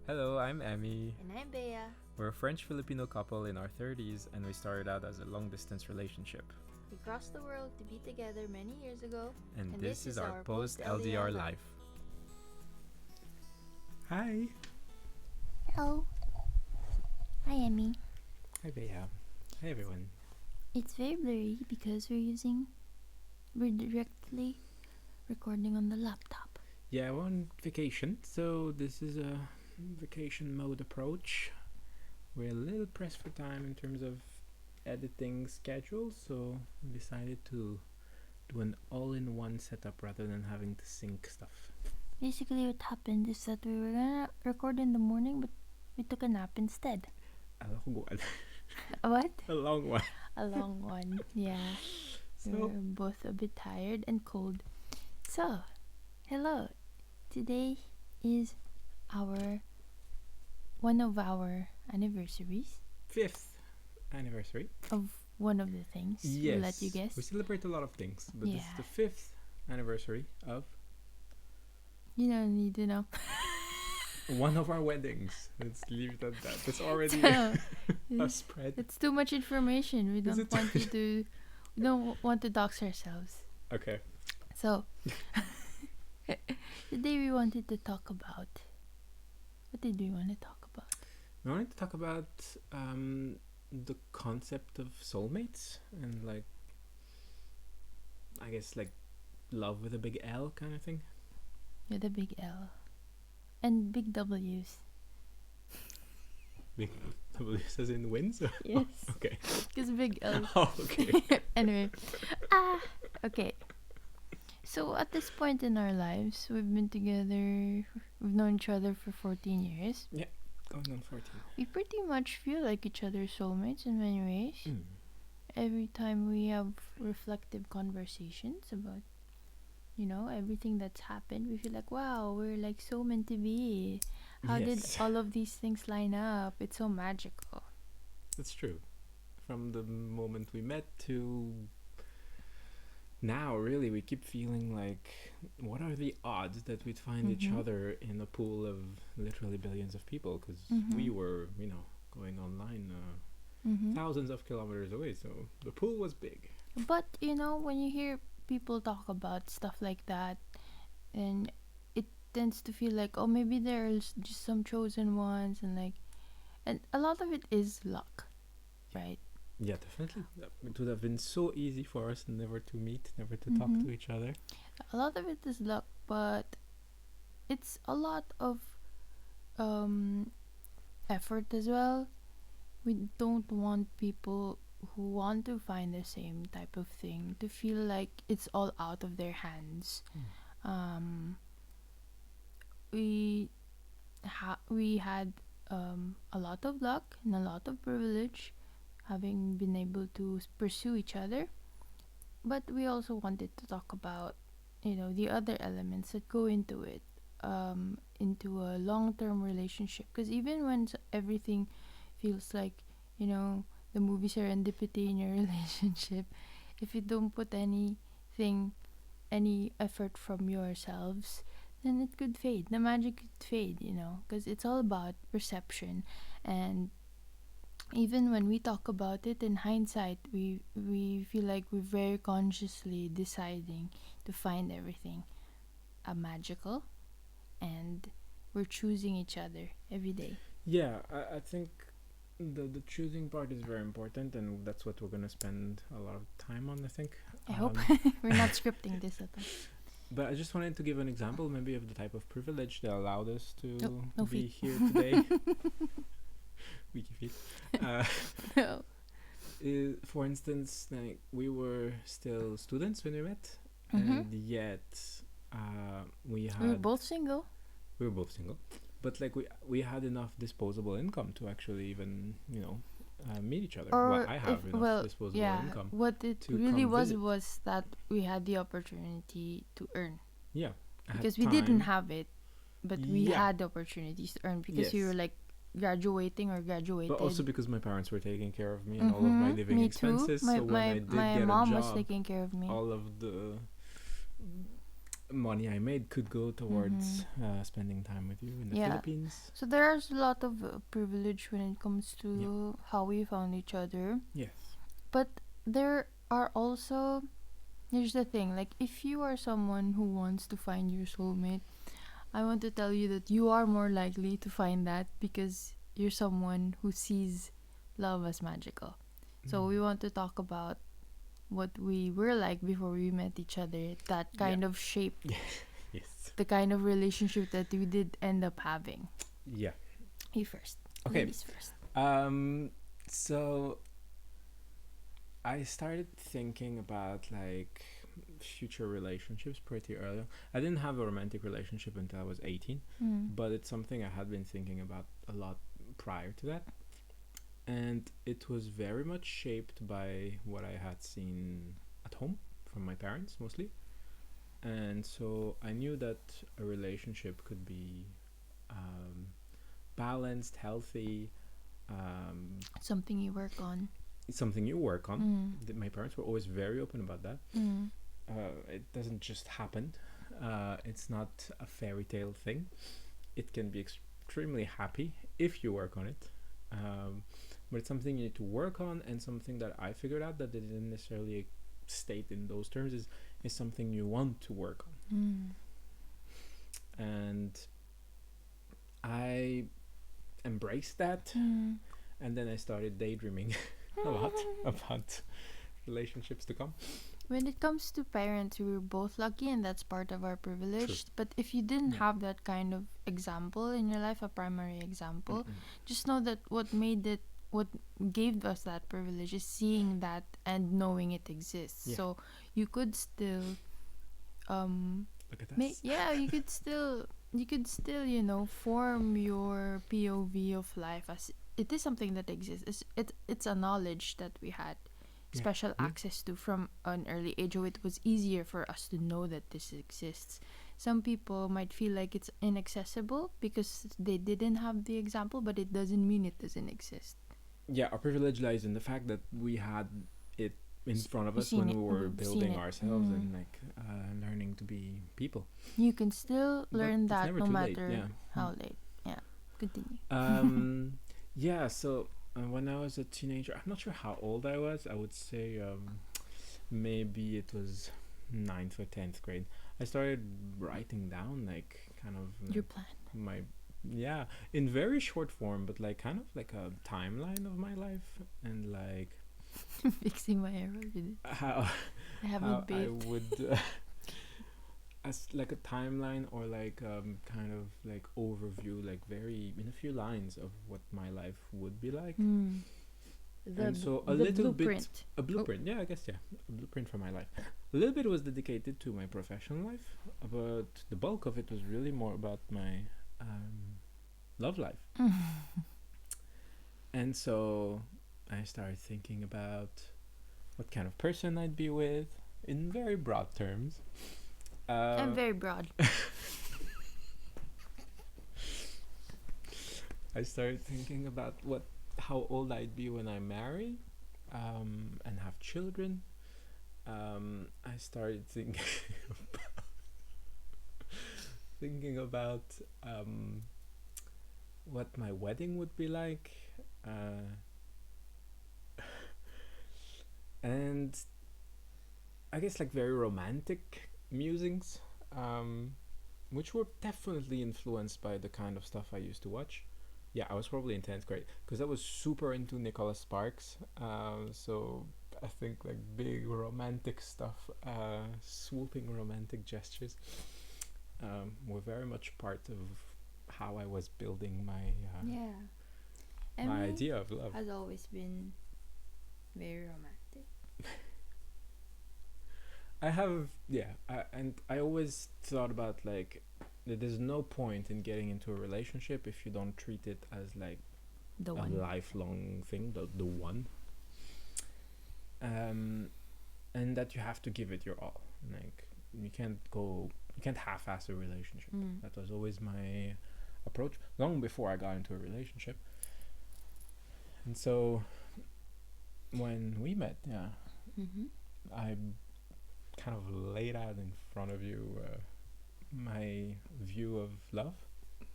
Hello, I'm Emmy. And I'm Bea. We're a French-Filipino couple in our 30s and we started out as a long-distance relationship. We crossed the world to be together many years ago. And this is our post-LDR life. Hi. Hello. Hi, Emmy. Hi, Bea. Hi, everyone. It's very blurry because we're directly recording on the laptop. Yeah, we're on vacation, so this is a vacation mode approach. We're a little pressed for time in terms of editing schedule, so we decided to do an all-in-one setup rather than having to sync stuff. Basically, what happened is that we were gonna record in the morning, but we took a nap instead. A long one. What? A long one. A long one, yeah. So, We're both a bit tired and cold. So, hello. Today is one of our anniversaries 5th anniversary. of one of the things. Yes. We'll let you guess. We celebrate a lot of things, but this is Yeah. the 5th anniversary of You don't need to know. one of our weddings. Let's leave it at that. That's already So, a spread. it's too much information. We Is don't it want you to. We don't want to dox ourselves. Okay. So, today we wanted to talk about. What did we want to talk about? We wanted to talk about the concept of soulmates and I guess love with a big L kind of thing. With a big L, and big W's. Big W says in wins? Yes. Okay. Because big L. Oh, okay. Anyway, okay. So at this point in our lives, we've been together. We've known each other for 14 years. Going on 14. We pretty much feel like each other's soulmates in many ways. Every time we have reflective conversations about, everything that's happened, we feel like, wow, we're like so meant to be. How did Yes. all of these things line up? It's so magical. That's true. From the moment we met to now, really, we keep feeling like, what are the odds that we'd find each Mhm. other in a pool of literally billions of people? Because Mhm. we were, going online Mm-hmm. thousands of kilometers away, so the pool was big. But when you hear people talk about stuff like that, and it tends to feel like, oh, maybe there's just some chosen ones, and a lot of it is luck, right? Yeah, definitely. It would have been so easy for us never to meet, never to talk Mhm. to each other. A lot of it is luck, but it's a lot of um effort as well. We don't want people who want to find the same type of thing to feel like it's all out of their hands. Um, we had a lot of luck and a lot of privilege having been able to pursue each other, but we also wanted to talk about the other elements that go into it, into a long-term relationship, because even when everything feels like the movie serendipity in your relationship, if you don't put any effort from yourselves, then it could fade. The magic could fade, because it's all about perception. And even when we talk about it in hindsight, we feel like we're very consciously deciding to find everything magical, and we're choosing each other every day. Yeah, I think the choosing part is very important, and that's what we're gonna spend a lot of time on, I think. I hope we're not scripting this at all. But I just wanted to give an example, maybe, of the type of privilege that allowed us to No be feet. here today. Wiki feet. No. For instance, we were still students when we met, Mhm. and yet we We were had both single. we were both single, but we had enough disposable income to actually even meet each other. Or Well, I have if, enough well, disposable yeah, income. what it to really come was visit. was that we had the opportunity to earn, Yeah, I had because we didn't time. have it, but we Yeah. had the opportunities to earn because we Yes. were like graduating or graduated. But also because my parents were taking care of me and all of my Mhm, living me expenses. too. My So when I did my get mom a was job, taking care of me. all of the money I made could go towards spending time with you in the Yeah. Philippines. So there's a lot of privilege when it comes to how we found each other. Yes. But there are also, here's the thing, like if you are someone who wants to find your soulmate, I want to tell you that you are more likely to find that because you're someone who sees love as magical. So we want to talk about what we were like before we met each other. That kind of shaped Yes. the kind of relationship that we did end up having. Yeah. You first. Okay. Ladies first. So I started thinking about like future relationships pretty early. I didn't have a romantic relationship until I was 18, but it's something I had been thinking about a lot prior to that. And it was very much shaped by what I had seen at home from my parents mostly. And so I knew that a relationship could be balanced, healthy, Something you work on. something you work on. My parents were always very open about that. It doesn't just happen. It's not a fairy tale thing. It can be extremely happy if you work on it. But it's something you need to work on, and something that I figured out that they didn't necessarily state in those terms is something you want to work on. And I embraced that, and then I started daydreaming a lot about relationships to come. When it comes to parents, we were both lucky, and that's part of our privilege. True. But if you didn't have that kind of example in your life, a primary example, just know that what gave us that privilege is seeing that and knowing it exists. Yeah. So you could still, Look at us. you could still, form your POV of life as it is something that exists. It's a knowledge that we had special access to from an early age, so it was easier for us to know that this exists. Some people might feel like it's inaccessible because they didn't have the example, but it doesn't mean it doesn't exist. Yeah, our privilege lies in the fact that we had it in front of us when we were building ourselves and like learning to be people. You can still learn But it's that never no too late, matter how late. Yeah, continue. Yeah, so when I was a teenager, I'm not sure how old I was. I would say maybe it was 9th or 10th grade. I started writing down like kind of Your plan. my in very short form, but like kind of like a timeline of my life, and like Fixing my error. how I haven't how I baked. would as like a timeline, or like kind of like overview, like very in a few lines of what my life would be like. And so a little blueprint. bit a blueprint, yeah, I guess, yeah, a blueprint for my life. A little bit was dedicated to my professional life, but the bulk of it was really more about my love life. And so I started thinking about what kind of person I'd be with in very broad terms. I'm very broad. I started thinking about how old I'd be when I marry and have children. I started thinking about what my wedding would be like, and I guess like very romantic musings, which were definitely influenced by the kind of stuff I used to watch. Yeah, I was probably in 10th grade because I was super into Nicholas Sparks. So I think like big romantic stuff, swooping romantic gestures, were very much part of how I was building my my idea of love. Has always been very romantic. I have, and I always thought about like that there's no point in getting into a relationship if you don't treat it as like The a one. lifelong thing, the one. And that you have to give it your all. Like you can't half-ass a relationship. That was always my approach long before I got into a relationship. And so when we met, I kind of laid out in front of you my view of love.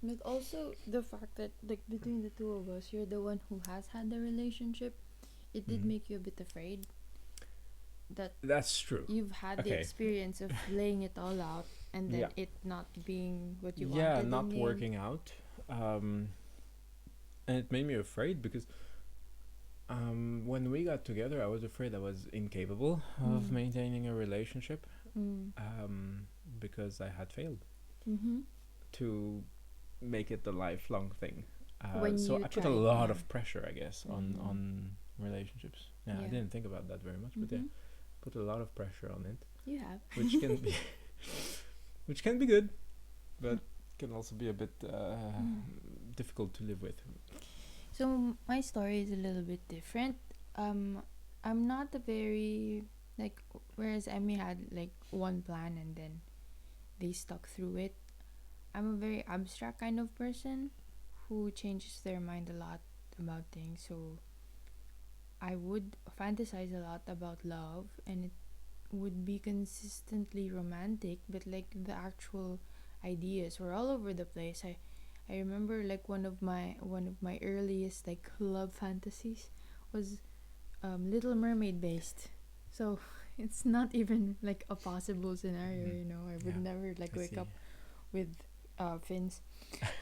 But also the fact that like between the two of us, you're the one who has had the relationship. It did Mhm. make you a bit afraid that That's true. you've had the Okay. experience of laying it all out and then Yeah. it not being what you Yeah, wanted in not the end. working out. Um, and it made me afraid because when we got together, I was afraid I was incapable of Mm. maintaining a relationship Mm. because I had failed Mm-hmm. to make it a lifelong thing. When So you I put a tried, lot yeah. of pressure, I guess, Mm. on relationships. Yeah, I Yeah. didn't think about that very much, but yeah, Mm-hmm. put a lot of pressure on it, You have. which can be which can be good, but can also be a bit Mm. difficult to live with. So my story is a little bit different. Um, I'm not a very like whereas Emmy had like one plan and then they stuck through it. I'm a very abstract kind of person who changes their mind a lot about things. So I would fantasize a lot about love and it would be consistently romantic, but like the actual ideas were all over the place. I remember like one of my earliest like love fantasies was Little Mermaid based. So it's not even like a possible scenario, Mhm. you know. I would Yeah, never like I wake see. up with fins.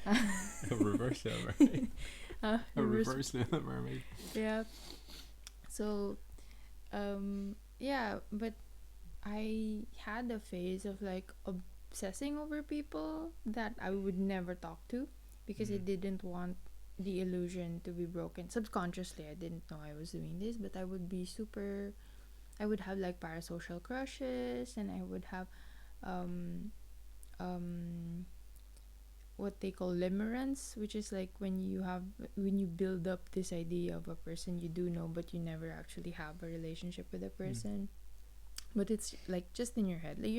A reverse Little Mermaid. A Reverse. reverse Little Mermaid. Yeah. So yeah, but I had a phase of like obsessing over people that I would never talk to because I Mm. didn't want the illusion to be broken. Subconsciously, I didn't know I was doing this, but I would have like parasocial crushes and I would have um um what they call limerence, which is like when you build up this idea of a person you do know but you never actually have a relationship with a Mm. person, but it's like just in your head, like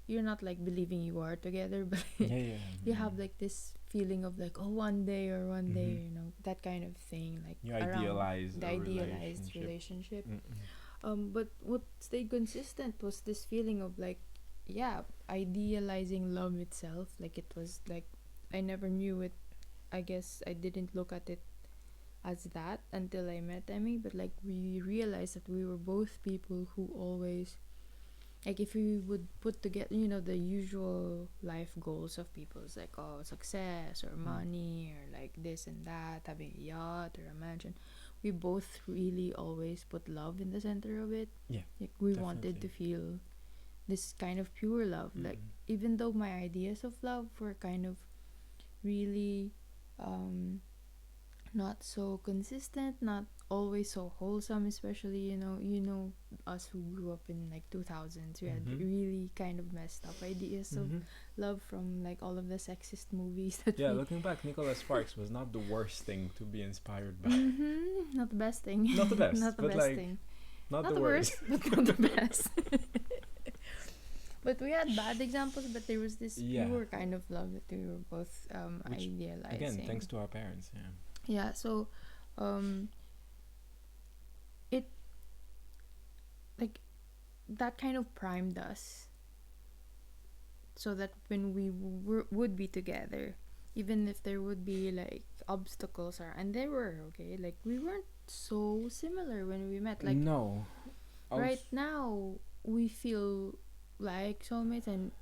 you're not like believing you are together, but Yeah, yeah. you have like this feeling of like, oh, one day or one Mm-hmm. day, that kind of thing, like You around idealize the a idealized relationship. relationship. Mm-mm. But what stayed consistent was this feeling of like, yeah, idealizing love itself. Like it was like I never knew it. I guess I didn't look at it as that until I met Emmy. But like we realized that we were both people who always, like, if we would put together, the usual life goals of people, it's like, oh, success or Mm. money or like this and that, having a yacht or a mansion. We both really always put love in the center of it. Yeah, Like we wanted definitely. to feel this kind of pure love. Like Mm-mm. even though my ideas of love were kind of really um not so consistent, not always so wholesome, especially us who grew up in like 2000s. We had Mm-hmm. really kind of messed up ideas of Mm-hmm. love from like all of the sexist movies that Yeah, we. looking back, Nicholas Sparks was not the worst thing to be inspired by. Not the best thing. Not the best, Not the but best like thing. not Not the the worst. worst, but not the best. But we had bad examples, but there was this Yeah. pure kind of love that we were both Which again, thanks idealizing. to our parents. Yeah. Yeah, so um it like that kind of primed us so that when we would be together, even if there would be like obstacles, and there were, okay, like we weren't so similar when we met. Like No. right Also, now we feel like soulmates, and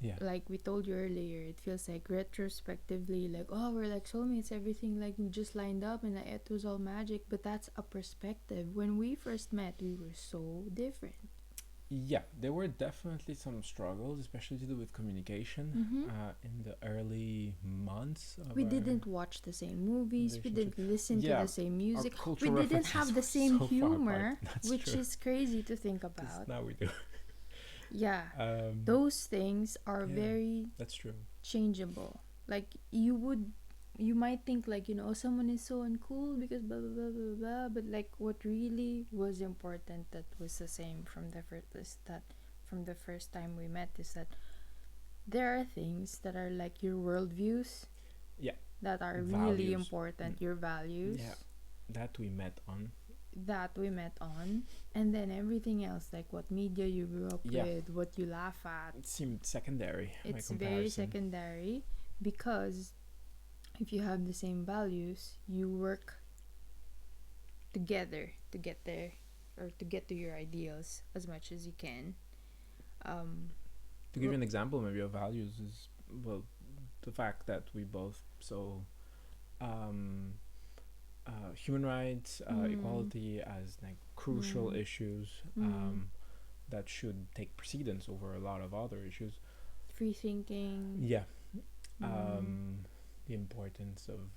yeah. like we told you earlier, it feels like retrospectively like, oh, we're like soulmates, everything like we just lined up and it was all magic. But that's a perspective. When we first met, we were so different. Yeah, there were definitely some struggles, especially to do with communication Mm-hmm. in the early months of We our didn't watch the same movies, we relationship. didn't listen to Yeah, the same our music, we cultural didn't references have the were same so far apart. humor, That's which true. is crazy to think Because about. now we do. Yeah, Um, those things are yeah, very that's true. changeable. Like you might think like, oh, someone is so uncool because blah blah blah blah blah, but like what really was important that was the same from the first is that from the first time we met is that there are things that are like your worldviews Yeah, that are really values. important, your values. Yeah, that we met on. that we met on, and then everything else, like what media you grew up Yeah. with, what you laugh at, It seemed secondary by it's very comparison. secondary, because if you have the same values, you work together to get there, or to get to your ideals as much as you can. To give you an example, maybe of values is, well, the fact that we both um, human rights, equality as like crucial issues that should take precedence over a lot of other issues. Free thinking. Yeah. The importance of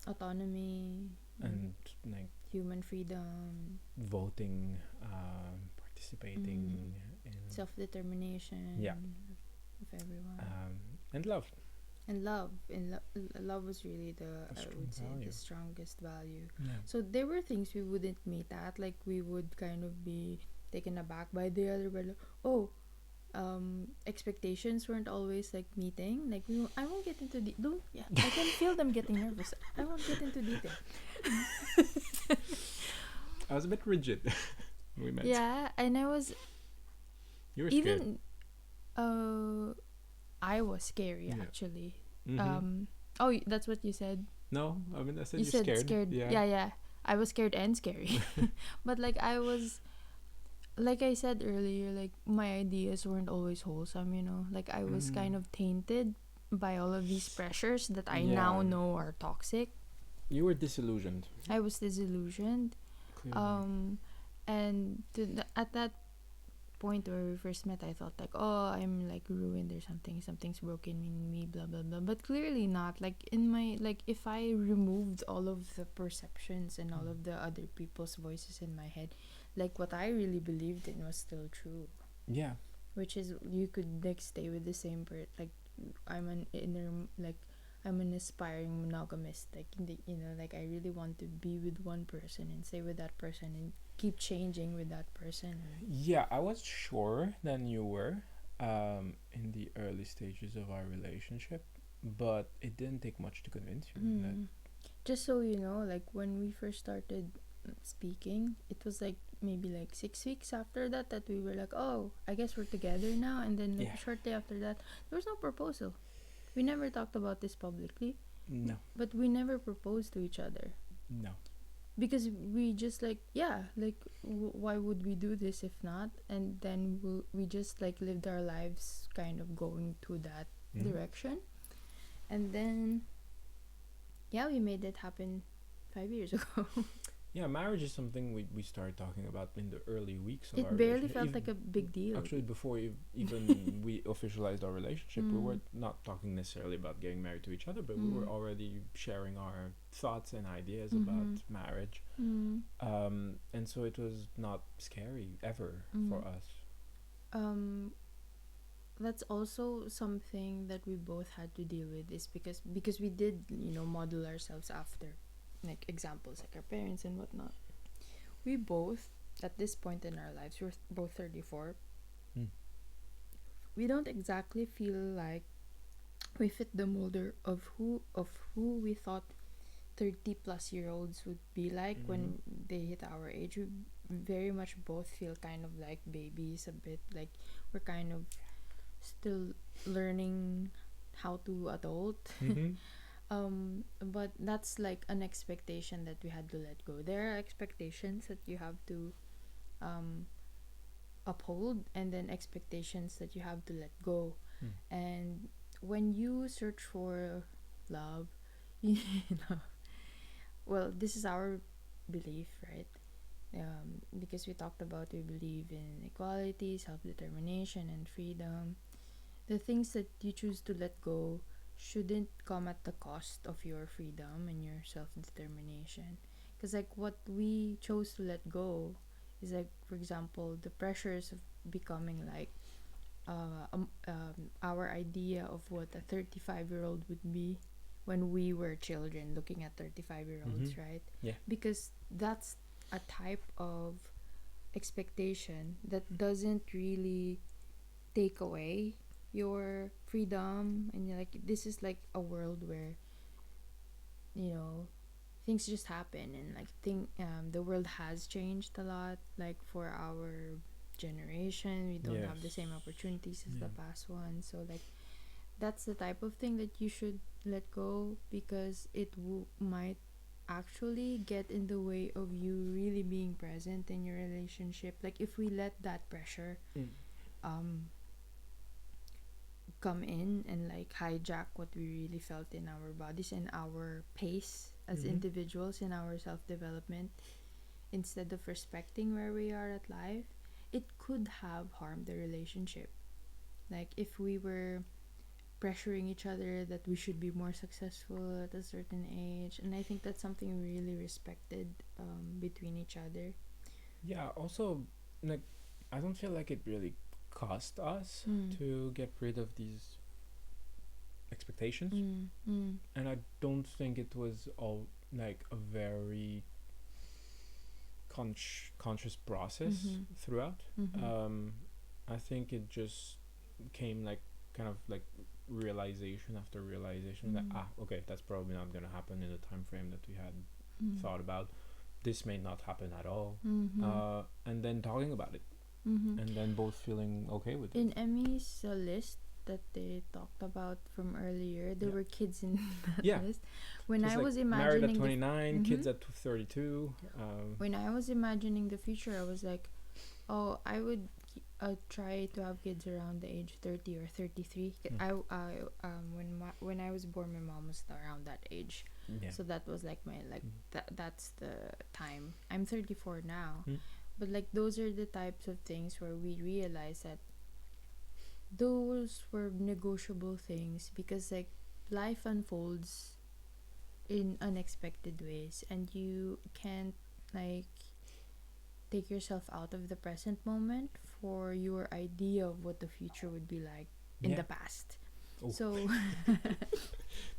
Autonomy and like human freedom, voting, participating in self-determination. Yeah. Of everyone. And love. And love. Love was really I strong would say, value. the strongest value. Yeah. So there were things we wouldn't meet at, like we would kind of be taken aback by the other, but expectations weren't always like meeting. Like I won't get into I can feel them getting nervous. I won't get into detail. I was a bit rigid when we met. Yeah, and I was You were scared. even I was scary actually. That's what you said. No, I mean I said You you're said scared. Yeah. I was scared and scary. But like I was, like I said earlier, like my ideas weren't always wholesome, like I was kind of tainted by all of these pressures that I now know are toxic. You were disillusioned. I was disillusioned. Clearly. And at that point where we first met, I thought like, oh, I'm like ruined or something's broken in me, blah blah blah. But clearly not. Like in my, like if I removed all of the perceptions and all of the other people's voices in my head, like what I really believed in was still true. Yeah. Which is, you could like stay with the same like I'm an aspiring monogamist, like like I really want to be with one person and stay with that person and keep changing with that person. Yeah, I was sure than you were in the early stages of our relationship, but it didn't take much to convince you. That just so you know, like when we first started speaking, it was like maybe like 6 weeks after that we were like, oh, I guess we're together now. And then like shortly after that, there was no proposal. We never talked about this publicly. No. But we never proposed to each other. No. Because we just like, why would we do this if not? And then we just like lived our lives kind of going to that direction. And then we made it happen 5 years ago. Yeah, marriage is something we started talking about in the early weeks of it our barely relationship. felt like a big deal. Actually, before even we officialized our relationship, we were not talking necessarily about getting married to each other, but we were already sharing our thoughts and ideas about marriage. And so it was not scary ever for us. That's also something that we both had to deal with, is because we did model ourselves after like examples like our parents and whatnot. We both, at this point in our lives, we're both 34. We don't exactly feel like we fit the mold of who we thought 30 plus year olds would be like when they hit our age. We very much both feel kind of like babies a bit, like we're kind of still learning how to adult. But that's like an expectation that we had to let go. There are expectations that you have to uphold, and then expectations that you have to let go. And when you search for love, well, this is our belief, right? Because we talked about, we believe in equality, self-determination, and freedom. The things that you choose to let go shouldn't come at the cost of your freedom and your self-determination. Because like what we chose to let go is like, for example, the pressures of becoming like our idea of what a 35-year-old would be when we were children looking at 35-year-olds, right? Yeah. Because that's a type of expectation that doesn't really take away your freedom, and you're like, this is like a world where things just happen, and like the world has changed a lot. Like for our generation, we don't have the same opportunities as the past one. So like that's the type of thing that you should let go, because it might actually get in the way of you really being present in your relationship. Like if we let that pressure come in and like hijack what we really felt in our bodies and our pace as individuals in our self-development, instead of respecting where we are at life, it could have harmed the relationship. Like if we were pressuring each other that we should be more successful at a certain age, and I think that's something we really respected between each other. Yeah, also, like, I don't feel like it really cost us to get rid of these expectations. And I don't think it was all like a very conscious process throughout. I think it just came like kind of like realization after realization that okay, that's probably not gonna happen in the time frame that we had thought about. This may not happen at all. And then talking about it, and then both feeling okay with it. In Emmy's list that they talked about from earlier, there were kids in that list. When I was imagining married at 29, kids at 32. When I was imagining the future, I was like, oh, I would try to have kids around the age 30 or 33. When I was born, my mom was around that age. So that was like my that's the time. I'm 34 now. But like those are the types of things where we realize that those were negotiable things, because like life unfolds in unexpected ways, and you can't like take yourself out of the present moment for your idea of what the future would be like in the past. So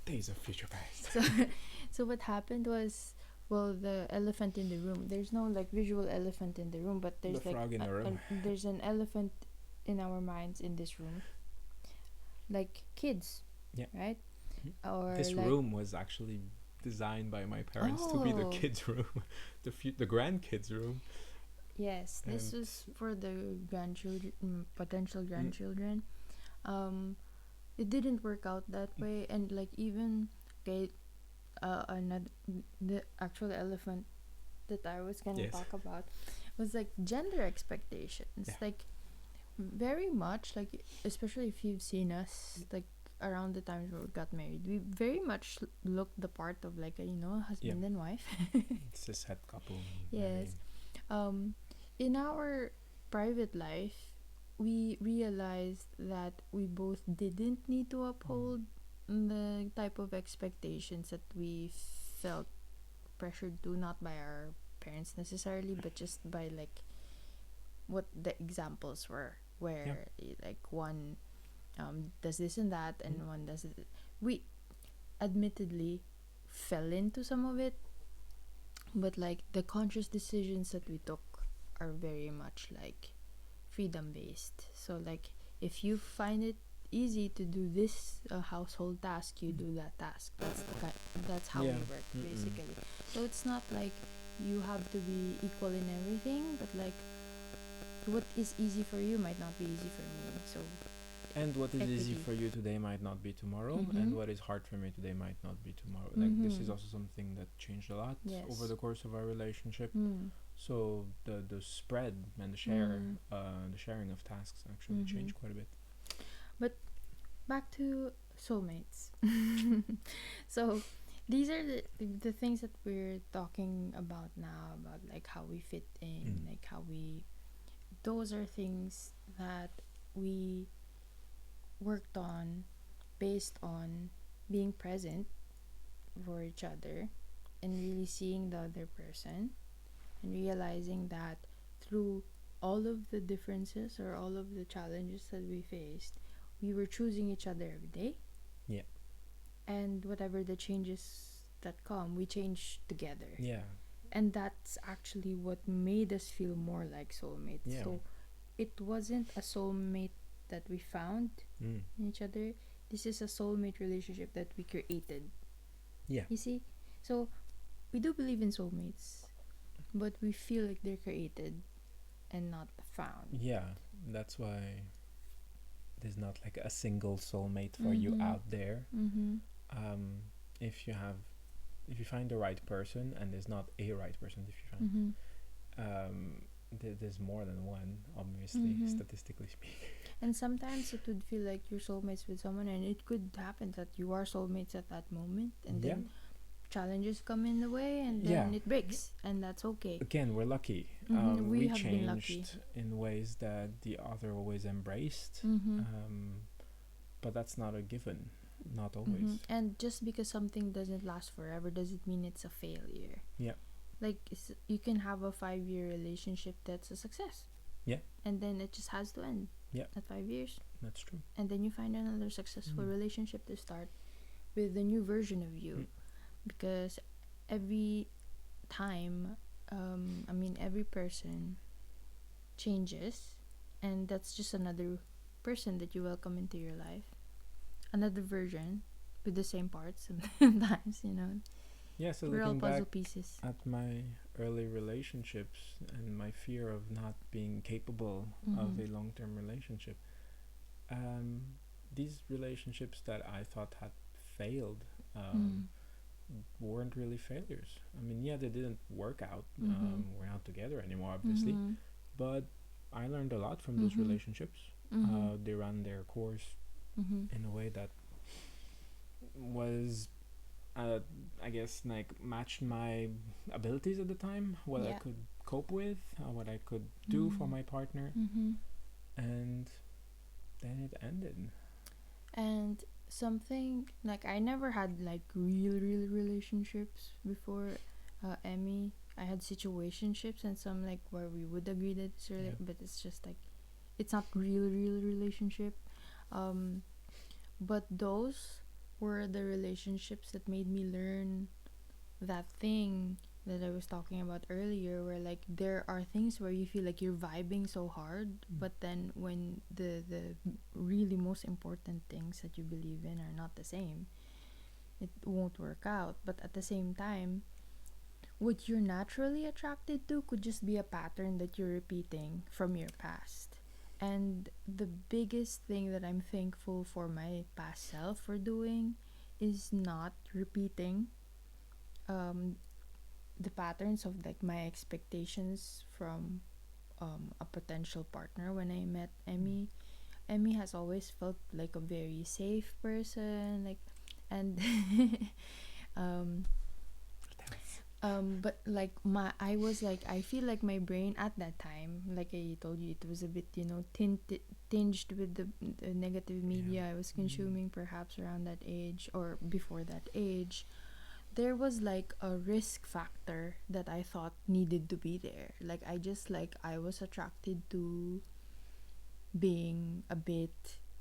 days of future past. So what happened was, well, the elephant in the room. There's no like visual elephant in the room, but there's the frog in the room. There's an elephant in our minds in this room. Like kids, right? Or this like, room was actually designed by my parents to be the kids' room, the grandkids' room. Yes, this was for the grandchildren, potential grandchildren. It didn't work out that way, and like even another the actual elephant that I was gonna talk about was like gender expectations. Like very much like, especially if you've seen us like around the times where we got married, we very much looked the part of like a husband and wife. Cishet couple. Yes. In our private life, we realized that we both didn't need to uphold the type of expectations that we felt pressured to, not by our parents necessarily, but just by like what the examples were, where like one does this and that, and one does it. We admittedly fell into some of it, but like the conscious decisions that we took are very much like freedom based. So like if you find it easy to do this household task, you do that task. That's how we work basically. So it's not like you have to be equal in everything, but like what is easy for you might not be easy for me. So and what is easy for you today might not be tomorrow, and what is hard for me today might not be tomorrow. Like this is also something that changed a lot over the course of our relationship. So the spread and the sharing of tasks actually changed quite a bit. But back to soulmates. So these are the things that we're talking about now, about like how we fit in, like how we, those are things that we worked on based on being present for each other and really seeing the other person and realizing that through all of the differences or all of the challenges that we faced, we were choosing each other every day. Yeah. And whatever the changes that come, we change together. Yeah. And that's actually what made us feel more like soulmates. Yeah. So it wasn't a soulmate that we found in each other. This is a soulmate relationship that we created. Yeah. You see? So we do believe in soulmates, but we feel like they're created and not found. Yeah, that's why there's not like a single soulmate for you Mm-hmm. out there. Mm-hmm. Um, if you have, if you find the right person, and there's not a right person, if you find, Mm-hmm. there's more than one, obviously, Mm-hmm. statistically speaking. And sometimes it would feel like you're soulmates with someone, and it could happen that you are soulmates at that moment, and Yeah, then challenges come in the way, and yeah. then it breaks, and that's okay. Again, we're lucky. We We have been lucky. changed in ways that the other always embraced, Mm-hmm. but that's not a given. Not Mm-hmm. always. And just because something doesn't last forever doesn't mean it's a failure. Yeah. Like you can have a 5-year relationship that's a success. Yeah. And then it just has to end. Yeah. At 5 years. That's true. And then you find another successful relationship to start with a new version of you. Because every time, every person changes, and that's just another person that you welcome into your life. Another version with the same parts sometimes, Yeah, so we're all looking puzzle back pieces. at my early relationships and my fear of not being capable of Mm-hmm. a long-term relationship, um, these relationships that I thought had failed weren't really failures. I mean, yeah, they didn't work out. Mm-hmm. We're not together anymore, obviously, Mm-hmm. but I learned a lot from those Mm-hmm. relationships. Mm-hmm. They ran their course Mm-hmm. in a way that was, I guess, like matched my abilities at the time, what I Yeah. could cope with, what I could do for my partner, Mm-hmm. and then it ended. And something like I never had like real relationships before Emmy. I had situationships and some like where we would agree that it's really, Yeah. but it's just like it's not real relationship. Um, but those were the relationships that made me learn that thing that I was talking about earlier, where like there are things where you feel like you're vibing so hard, but then when the really most important things that you believe in are not the same, it won't work out. But at the same time, what you're naturally attracted to could just be a pattern that you're repeating from your past. And the biggest thing that I'm thankful for my past self for doing is not repeating um, the patterns of like my expectations from a potential partner. When I met Emmy has always felt like a very safe person, like, and um, but like I was like, I feel like my brain at that time, like I told you, it was a bit, tinged with the negative media I was consuming, perhaps around that age or before that age. There was like a risk factor that I thought needed to be there. Like I was attracted to being a bit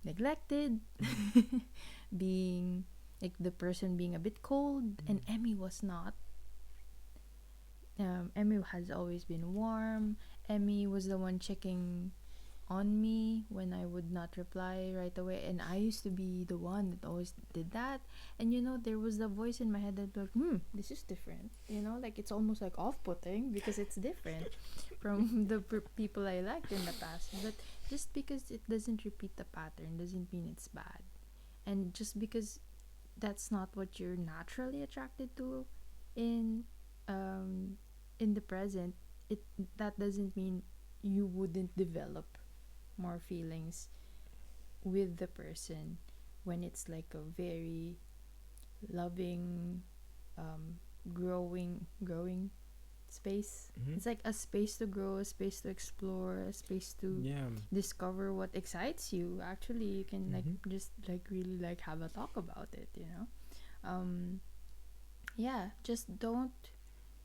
neglected, being like the person being a bit cold, and Emmy was not. Emmy has always been warm. Emmy was the one checking on me when I would not reply right away, and I used to be the one that always did that. And there was the voice in my head that like, this is different. Like it's almost like off-putting because it's different from the people I liked in the past. But just because it doesn't repeat the pattern doesn't mean it's bad. And just because that's not what you're naturally attracted to in um in the present, it that doesn't mean you wouldn't develop more feelings with the person when it's like a very loving, growing space. It's like a space to grow, a space to explore, a space to discover what excites you. Actually, you can like just like really like have a talk about it, yeah, just don't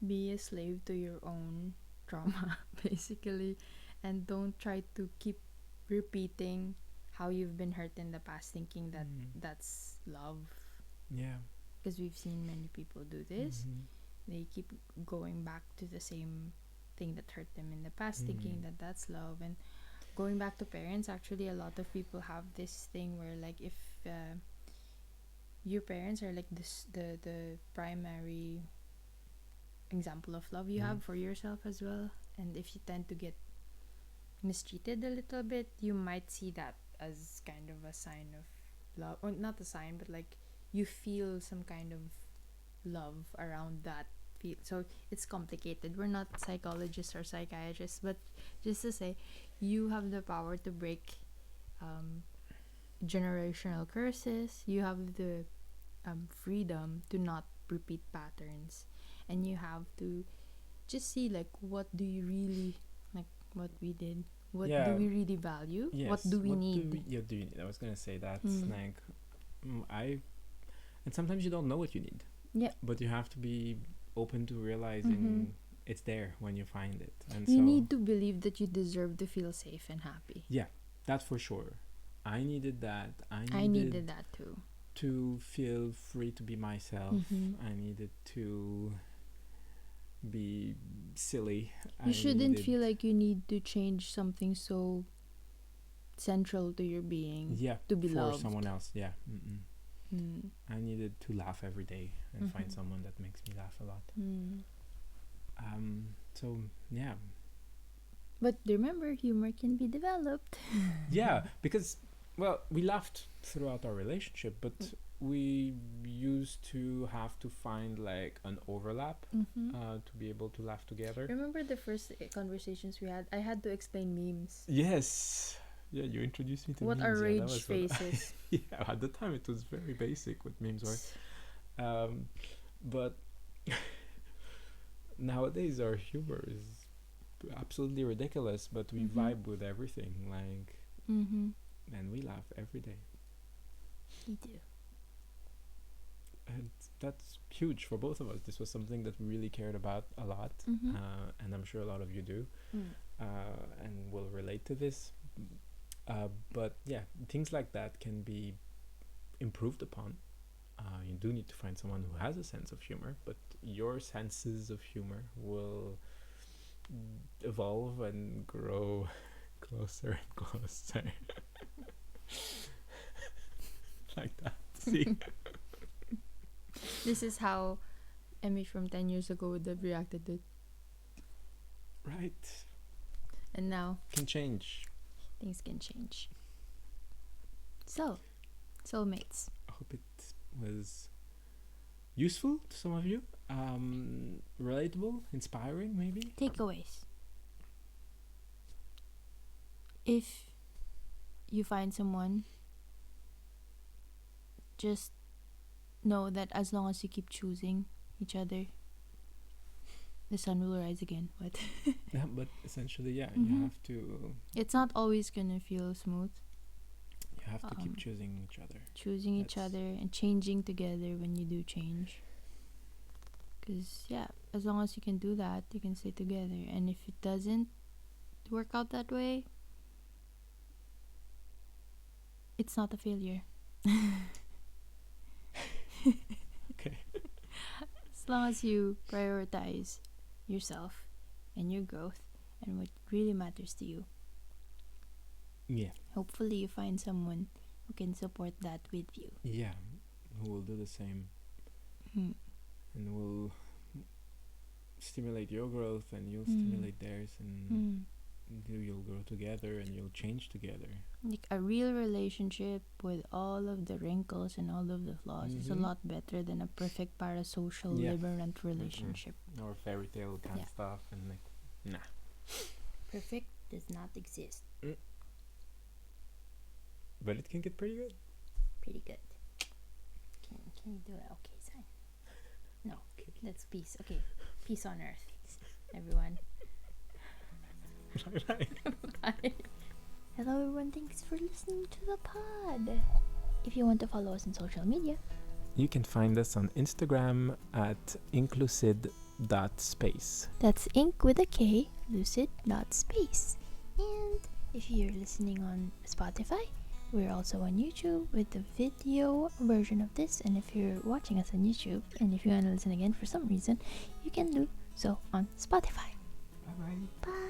be a slave to your own trauma basically, and don't try to keep repeating how you've been hurt in the past thinking that that's love. Yeah, because we've seen many people do this. They keep going back to the same thing that hurt them in the past thinking that that's love. And going back to parents, actually a lot of people have this thing where like if your parents are like this the primary example of love you Mhm. have for yourself as well. And if you tend to get mistreated a little bit, you might see that as kind of a sign of love, or not a sign, but like you feel some kind of love around that feel. So it's complicated. We're not psychologists or psychiatrists, but just to say, you have the power to break um, generational curses. You have the freedom to not repeat patterns, and you have to just see like what do you really like, what we did, what do Yeah. we really value, what Yes. do we need. Yeah, do you need? I was gonna say that. Mm. Like, I. And sometimes you don't know what you need. Yeah. But you have to be open to realizing it's there when you find it. And You so need to believe that you deserve to feel safe and happy. yeah, that's for sure. I needed that. I needed that too. to feel free to be myself. I needed to be silly. You shouldn't needed, feel like you need to change something so central to your being yeah, to be for loved. someone else. Yeah. Mm. I needed to laugh every day and find someone that makes me laugh a lot. So yeah. But remember, humor can be developed. Yeah, because well, we laughed throughout our relationship, but we used to have to find like an overlap to be able to laugh together. Remember the first conversations we had? I had to explain memes. Yes. Yeah, you introduced me to What memes. are Yeah, that rage was what faces? yeah, at the time it was very basic what memes were. But nowadays our humor is absolutely ridiculous, but we vibe with everything, like, and we laugh every day. We do. And that's huge for both of us. This was something that we really cared about a lot, and I'm sure a lot of you do, and will relate to this. But yeah, things like that can be improved upon. You do need to find someone who has a sense of humor, but your senses of humor will evolve and grow closer and closer. Like that. See? This is how Emmy from 10 years ago would have reacted to it. Right. And now Can change. things can change. So, Soulmates. I hope it was useful to some of you. Relatable, inspiring, maybe. Takeaways. If you find someone, just know that as long as you keep choosing each other, the sun will rise again. What? Yeah, but essentially, yeah, you have to. It's not always gonna feel smooth. You have to keep choosing each other. Choosing each other and changing together when you do change. Because, yeah, as long as you can do that, you can stay together. And if it doesn't work out that way, it's not a failure. Okay. As long as you prioritize yourself and your growth and what really matters to you, Yeah. hopefully you find someone who can support that with you. Yeah. Who will do the same and will stimulate your growth, and you'll stimulate theirs, and you'll grow together and you'll change together. Like a real relationship with all of the wrinkles and all of the flaws is a lot better than a perfect parasocial limerent relationship. Or fairy tale kind of stuff, and like, nah. Perfect does not exist. But it can get pretty good. Pretty good. Can you do it? Okay, sign. No, that's peace. Okay, peace on earth, everyone. Bye. Hello everyone, thanks for listening to the pod. If you want to follow us on social media, You can find us on Instagram at inclusid.space. that's ink with a K, lucid.space. And if you're listening on Spotify, we're also on YouTube with the video version of this. And if you're watching us on YouTube and if you want to listen again for some reason, you can do so on Spotify. Bye bye. Bye.